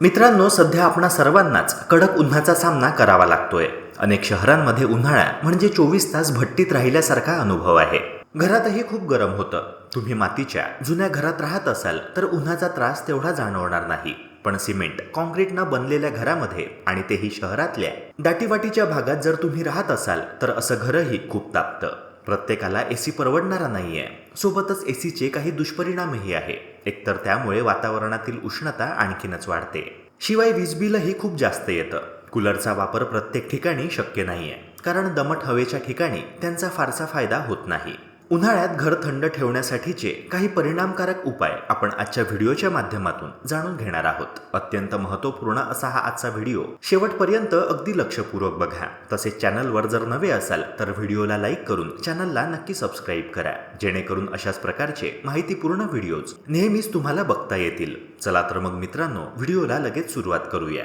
मित्रांनो, सध्या आपणा सर्वांनाच कडक उन्हाचा सामना करावा लागतोय. अनेक शहरांमध्ये उन्हाळा म्हणजे 24 तास भट्टीत राहिल्यासारखा अनुभव आहे. घरातही खूप गरम होतं. तुम्ही मातीच्या जुन्या घरात राहत असाल तर उन्हाचा त्रास तेवढा जाणवणार नाही. पण सिमेंट कॉन्क्रीटनं बनलेल्या घरामध्ये आणि तेही शहरातल्या दाटीवाटीच्या भागात जर तुम्ही राहत असाल तर असं घरही खूप तापतं. प्रत्येकाला एसी परवडणारा नाहीये. सोबतच एसीचे काही दुष्परिणामही आहे. एकतर त्यामुळे वातावरणातील उष्णता आणखीनच वाढते. शिवाय वीज बिलही खूप जास्त येतं. कूलरचा वापर प्रत्येक ठिकाणी शक्य नाहीये, कारण दमट हवेच्या ठिकाणी त्यांचा फारसा फायदा होत नाही. उन्हाळ्यात घर थंड ठेवण्यासाठीचे काही परिणामकारक उपाय आपण आजच्या व्हिडिओच्या माध्यमातून जाणून घेणार आहोत. अत्यंत महत्त्वपूर्ण असा हा आजचा व्हिडिओ शेवटपर्यंत अगदी लक्षपूर्वक बघा. तसेच चॅनलवर जर नवे असाल तर व्हिडिओला लाईक करून चॅनलला नक्की सबस्क्राईब करा, जेणेकरून अशाच प्रकारचे माहितीपूर्ण व्हिडिओज नेहमीच तुम्हाला बघता येतील. चला तर मग मित्रांनो, व्हिडिओला लगेच सुरुवात करूया.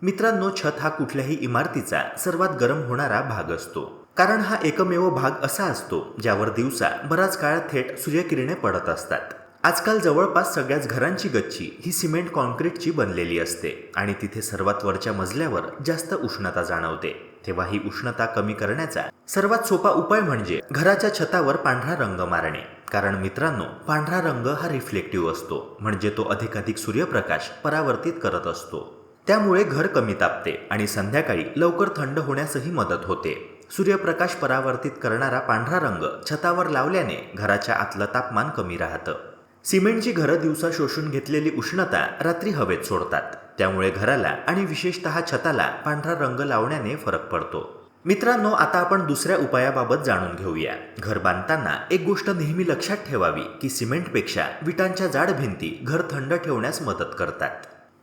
मित्रांनो, छत हा कुठल्याही इमारतीचा सर्वात गरम होणारा भाग असतो, कारण हा एकमेव भाग असा असतो ज्यावर दिवसा बराच काळ थेट सूर्यकिरणे पडत असतात. आजकाल जवळपास सगळ्याच घरांची गच्ची ही सिमेंट कॉन्क्रीटची बनलेली असते आणि तिथे सर्वात वरच्या मजल्यावर जास्त उष्णता जाणवते. तेव्हा ही उष्णता कमी करण्याचा सर्वात सोपा उपाय म्हणजे घराच्या छतावर पांढरा रंग मारणे. कारण मित्रांनो, पांढरा रंग हा रिफ्लेक्टिव्ह असतो, म्हणजे तो अधिकाधिक सूर्यप्रकाश परावर्तित करत असतो. त्यामुळे घर कमी तापते आणि संध्याकाळी लवकर थंड होण्यासही मदत होते. सूर्यप्रकाश परावर्तित करणारा पांढरा रंग छतावर लावल्याने घराच्या आतलं तापमान कमी राहतं. सिमेंटची घरं दिवसा शोषून घेतलेली उष्णता रात्री हवेत सोडतात. त्यामुळे घराला आणि विशेषतः छताला पांढरा रंग लावण्याने फरक पडतो. मित्रांनो, आता आपण दुसऱ्या उपायाबाबत जाणून घेऊया. घर बांधताना एक गोष्ट नेहमी लक्षात ठेवावी की सिमेंटपेक्षा विटांच्या जाड भिंती घर थंड ठेवण्यास मदत करतात.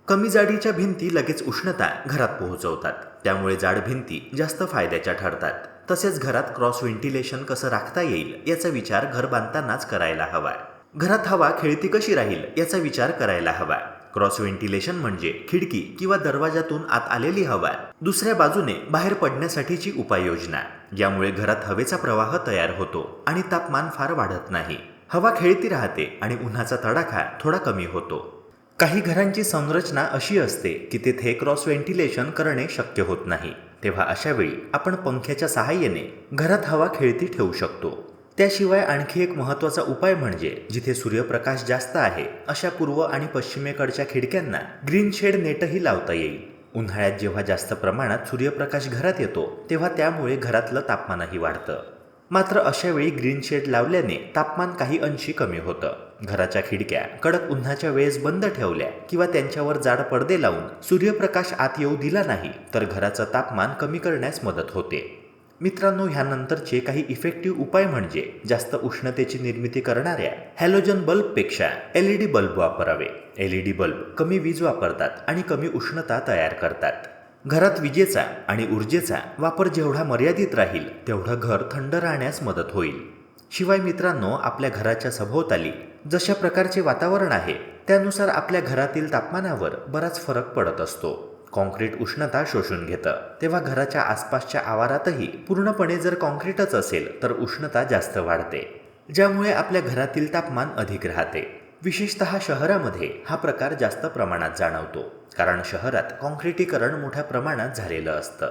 कमी जाडीच्या भिंती लगेच उष्णता घरात पोहोचवतात. त्यामुळे जाड भिंती जास्त फायद्याच्या ठरतात. तसेच घरात क्रॉस व्हेंटिलेशन कसं राखता येईल याचा विचार घर बांधतानाच करायला हवा. घरात हवा खेळती कशी राहील याचा विचार करायला हवा. क्रॉस व्हेंटिलेशन म्हणजे खिडकी किंवा दरवाजातून आत आलेली हवा दुसऱ्या बाजूने बाहेर पडण्यासाठीची उपाययोजना. यामुळे घरात हवेचा प्रवाह तयार होतो आणि तापमान फार वाढत नाही. हवा खेळती राहते आणि उन्हाचा तडाखा थोडा कमी होतो. काही घरांची संरचना अशी असते की तेथे क्रॉस व्हेंटिलेशन करणे शक्य होत नाही. तेव्हा अशा वेळी आपण पंख्याच्या सहाय्याने घरात हवा खेळती ठेवू शकतो. त्याशिवाय आणखी एक महत्त्वाचा उपाय म्हणजे जिथे सूर्यप्रकाश जास्त आहे अशा पूर्व आणि पश्चिमेकडच्या खिडक्यांना ग्रीन शेड नेटही लावता येईल. उन्हाळ्यात जेव्हा जास्त प्रमाणात सूर्यप्रकाश घरात येतो तेव्हा त्यामुळे घरातलं तापमानही वाढतं. मात्र अशा वेळी ग्रीन शेड लावल्याने तापमान काही अंशी कमी होतं. घराच्या खिडक्या कडक उन्हाच्या वेळेस बंद ठेवल्या किंवा त्यांच्यावर जाड पडदे लावून सूर्यप्रकाश आत येऊ दिला नाही तर घराचं तापमान कमी करण्यास मदत होते. मित्रांनो, ह्यानंतरचे काही इफेक्टिव्ह उपाय म्हणजे जास्त उष्णतेची निर्मिती करणाऱ्या हॅलोजन बल्बपेक्षा LED बल्ब वापरावे. LED बल्ब कमी वीज वापरतात आणि कमी उष्णता तयार करतात. घरात विजेचा आणि ऊर्जेचा वापर जेवढा मर्यादित राहील तेवढं घर थंड राहण्यास मदत होईल. शिवाय मित्रांनो, आपल्या घराच्या सभोवताली जशा प्रकारचे वातावरण आहे त्यानुसार आपल्या घरातील तापमानावर बराच फरक पडत असतो. कॉन्क्रीट उष्णता शोषून घेतं, तेव्हा घराच्या आसपासच्या आवारातही पूर्णपणे जर कॉन्क्रीटच असेल तर उष्णता जास्त वाढते, ज्यामुळे आपल्या घरातील तापमान अधिक राहते. विशेषतः शहरामध्ये हा प्रकार जास्त प्रमाणात जाणवतो, कारण शहरात कॉन्क्रिटीकरण मोठ्या प्रमाणात झालेलं असतं.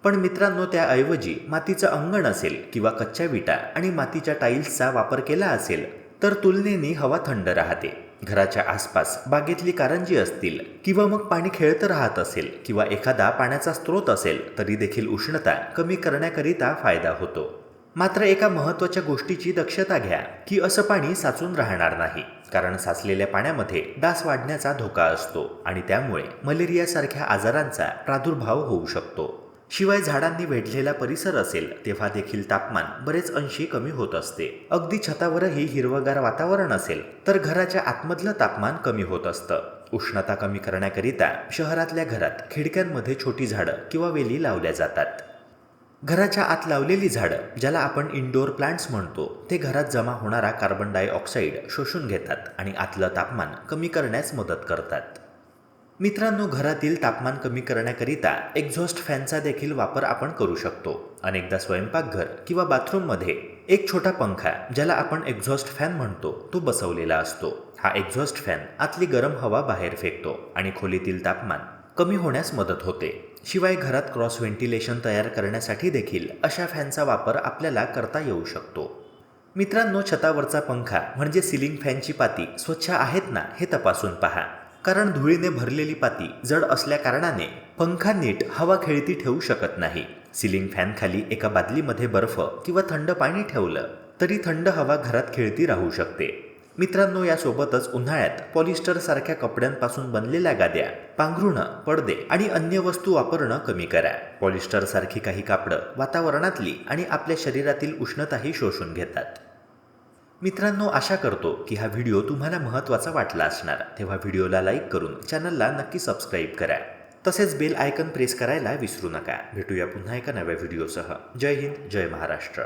पण मित्रांनो, त्याऐवजी मातीचं अंगण असेल किंवा कच्च्या विटा आणि मातीच्या टाईल्सचा वापर केला असेल तर तुलनेने हवा थंड राहते. घराच्या आसपास बागेतली कारंजी असतील किंवा मग पाणी खेळतं राहत असेल किंवा एखादा पाण्याचा स्रोत असेल तरी देखील उष्णता कमी करण्याकरिता फायदा होतो. मात्र एका महत्त्वाच्या गोष्टीची दक्षता घ्या की असं पाणी साचून राहणार नाही, कारण साचलेल्या पाण्यामध्ये डास वाढण्याचा धोका असतो आणि त्यामुळे मलेरियासारख्या आजारांचा प्रादुर्भाव होऊ शकतो. शिवाय झाडांनी वेढलेला परिसर असेल तेव्हा देखील तापमान बरेच अंशी कमी होत असते. अगदी छतावरही हिरवगार वातावरण असेल तर घराच्या आतमधलं तापमान कमी होत असतं. उष्णता कमी करण्याकरिता शहरातल्या घरात खिडक्यांमध्ये छोटी झाडं किंवा वेली लावल्या जातात. घराच्या आत लावलेली झाडं, ज्याला आपण इंडोर प्लांट्स म्हणतो, ते घरात जमा होणारा कार्बन डायऑक्साईड शोषून घेतात आणि आतलं तापमान कमी करण्यास मदत करतात. मित्रांनो, घरातील तापमान कमी करण्याकरिता एक्झॉस्ट फॅनचा देखील वापर आपण करू शकतो. अनेकदा स्वयंपाकघर किंवा बाथरूममध्ये एक छोटा पंखा, ज्याला आपण एक्झॉस्ट फॅन म्हणतो, तो बसवलेला असतो. हा एक्झॉस्ट फॅन आतली गरम हवा बाहेर फेकतो आणि खोलीतील तापमान कमी होण्यास मदत होते. शिवाय घरात क्रॉस व्हेंटिलेशन तयार करण्यासाठी देखील अशा फॅनचा वापर आपल्याला करता येऊ शकतो. मित्रांनो, छतावरचा पंखा म्हणजे सिलिंग फॅनची पाती स्वच्छ आहेत ना हे तपासून पहा. कारण धुळीने भरलेली पाती जड असल्या कारणाने पंखा नीट हवा खेळती ठेवू शकत नाही. सिलिंग फॅन खाली एका बादलीमध्ये बर्फ किंवा थंड पाणी ठेवलं तरी थंड हवा घरात खेळती राहू शकते. मित्रांनो, यासोबतच उन्हाळ्यात पॉलिस्टर सारख्या कपड्यांपासून बनलेल्या गाद्या, पांघरुणं, पडदे आणि अन्य वस्तू वापरणं कमी करा. पॉलिस्टर सारखी काही कापडं वातावरणातली आणि आपल्या शरीरातील उष्णताही शोषून घेतात. मित्रांनो, आशा करतो की हा व्हिडिओ तुम्हाला महत्त्वाचा वाटला असणार. तेव्हा व्हिडिओला लाईक करून चॅनलला नक्की सबस्क्राईब करा. तसेच बेल आयकन प्रेस करायला विसरू नका. भेटूया पुन्हा एका नव्या व्हिडिओसह. जय हिंद, जय महाराष्ट्र.